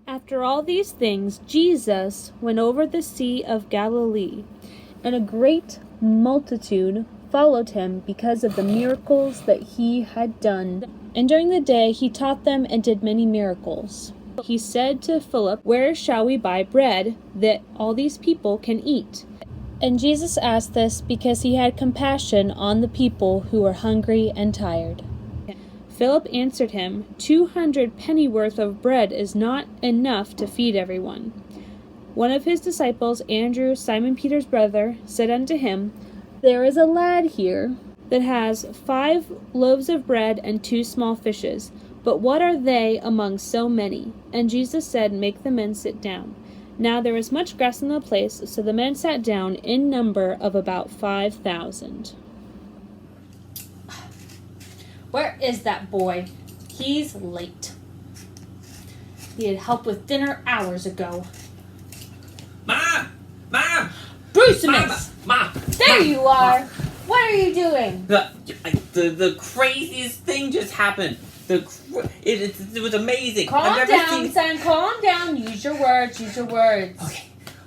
After all these things, Jesus went over the Sea of Galilee, and a great multitude followed him because of the miracles that he had done. And during the day he taught them and did many miracles. He said to Philip, "Where shall we buy bread that all these people can eat?" And Jesus asked this because he had compassion on the people who were hungry and tired. Philip answered him, 200 pennyworth of bread is not enough to feed everyone. One of his disciples, Andrew, Simon Peter's brother, said unto him, There is a lad here that has 5 loaves of bread and 2 small fishes, but what are they among so many? And Jesus said, Make the men sit down. Now there was much grass in the place, so the men sat down in number of about 5,000. Where is that boy? He's late. He had help with dinner hours ago. Mom! Mom! Brucemus! Mom! There you are! What are you doing? The craziest thing just happened. It was amazing. Calm down, son. Calm down. Use your words. Use your words.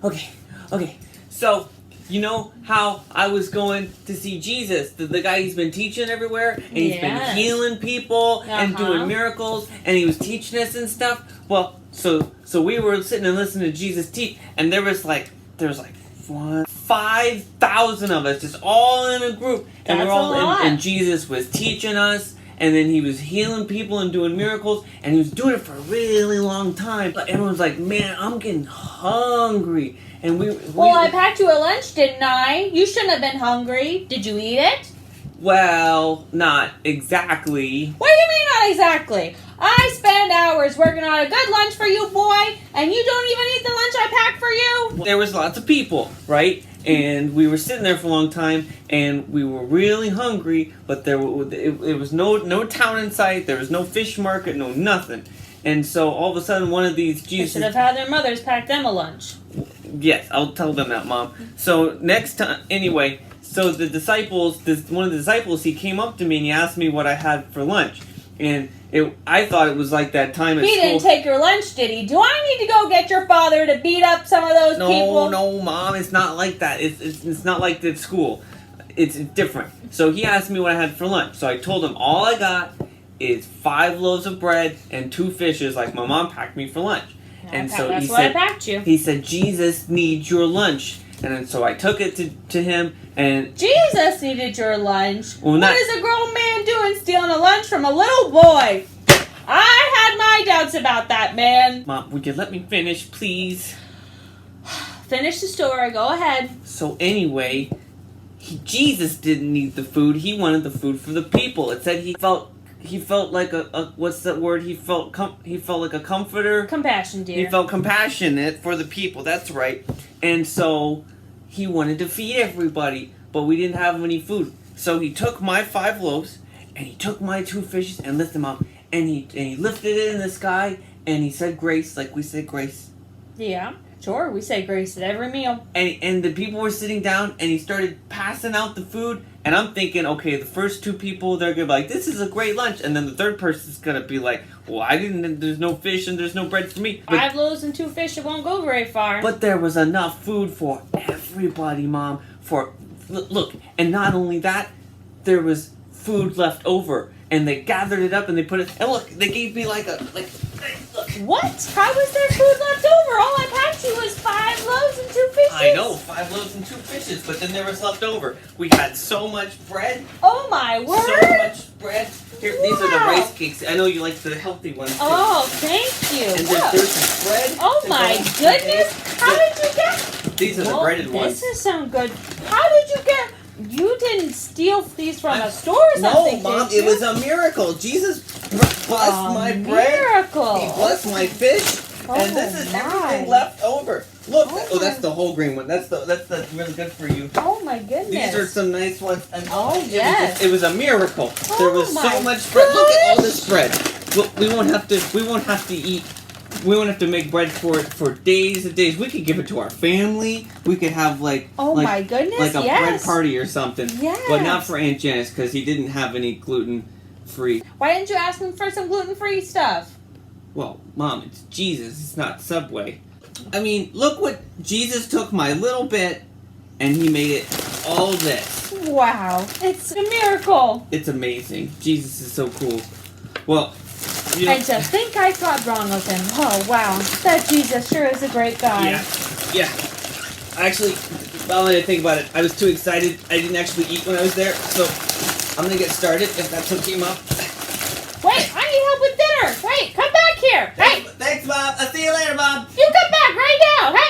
Okay. So, you know how I was going to see Jesus, the guy he's been teaching everywhere, and he's been healing people and doing miracles, and he was teaching us and stuff. Well, so we were sitting and listening to Jesus teach, and there was like 5,000 of us, just all in a group, and That's we're all a lot. and Jesus was teaching us. And then he was healing people and doing miracles, and he was doing it for a really long time. But everyone's like, man, I'm getting hungry. And Well, I packed you a lunch, didn't I? You shouldn't have been hungry. Did you eat it? Well, not exactly. What do you mean not exactly? I spend hours working on a good lunch for you, boy, and you don't even eat the lunch I packed for you? There was lots of people, right? And we were sitting there for a long time, and we were really hungry, but it was no town in sight. There was no fish market, no nothing. And so all of a sudden, one of these Jesus... They should have had their mothers pack them a lunch. Yes, I'll tell them that, Mom. So next time, anyway, so the disciples, one of the disciples, he came up to me and he asked me what I had for lunch. And I thought it was like that time at school. He didn't take your lunch, did he? Do I need to go get your father to beat up some of those people? No, Mom, it's not like that. It's not like that at school. It's different. So he asked me what I had for lunch. So I told him all I got is 5 loaves of bread and 2 fishes like my mom packed me for lunch. And so that's why I packed you. He said, Jesus needs your lunch. And then so I took it to him, and... Jesus needed your lunch? Well, what is a grown man doing stealing a lunch from a little boy? I had my doubts about that, man. Mom, would you let me finish, please? Finish the story. Go ahead. So anyway, Jesus didn't need the food. He wanted the food for the people. It said he felt like a what's that word? He felt like a comforter. Compassion, dear. He felt compassionate for the people. That's right. And so he wanted to feed everybody, but we didn't have any food. So he took my 5 loaves and he took my 2 fishes and lifted them up, and he lifted it in the sky and he said grace, like we say grace. Yeah, sure. We say grace at every meal. And the people were sitting down, and he started passing out the food. And I'm thinking, okay, the first 2 people, they're going to be like, this is a great lunch. And then the third person's going to be like, well, there's no fish and there's no bread for me. 5 loaves and 2 fish, it won't go very far. But there was enough food for everybody, Mom. Look, and not only that, there was food left over. And they gathered it up and they put it, and look, they gave me look. What? How was there food left over? All I packed you was 5 loaves and 2 fishes. I know, 5 loaves and 2 fishes, but then there was left over. We had so much bread. Oh my word! So much bread. Here, wow. These are the rice cakes. I know you like the healthy ones too. Oh, thank you. And there's some bread. Oh my goodness! How did you get? These are the breaded ones. This is some good. How did you get? You didn't steal these from a store or something, No, Mom, did you? it was a miracle. Jesus blessed my bread. Miracle. He blessed my fish. And this is everything left over. Look, that's the whole green one. That's really good for you. Oh my goodness. These are some nice ones. And yes. It was a miracle. Oh, there was so much bread. Look at all this bread. We won't have to eat. We won't have to make bread for days and days. We could give it to our family. We could have my goodness, like a bread party or something. Yes. But not for Aunt Janice, because he didn't have any gluten free. Why didn't you ask him for some gluten free stuff? Well, Mom, it's Jesus. It's not Subway. I mean, look what Jesus took my little bit and he made it all this. Wow. It's a miracle. It's amazing. Jesus is so cool. Well, you know, And to think I thought wrong of him. Oh, wow. That Jesus sure is a great guy. Yeah. Actually, now that I think about it, I was too excited. I didn't actually eat when I was there, so I'm gonna get started if that's okay, Mom. Wait, I need help with dinner. Wait, come back here. Hey, Thanks, Mom. I'll see you later, Mom. you come back right now. Hey.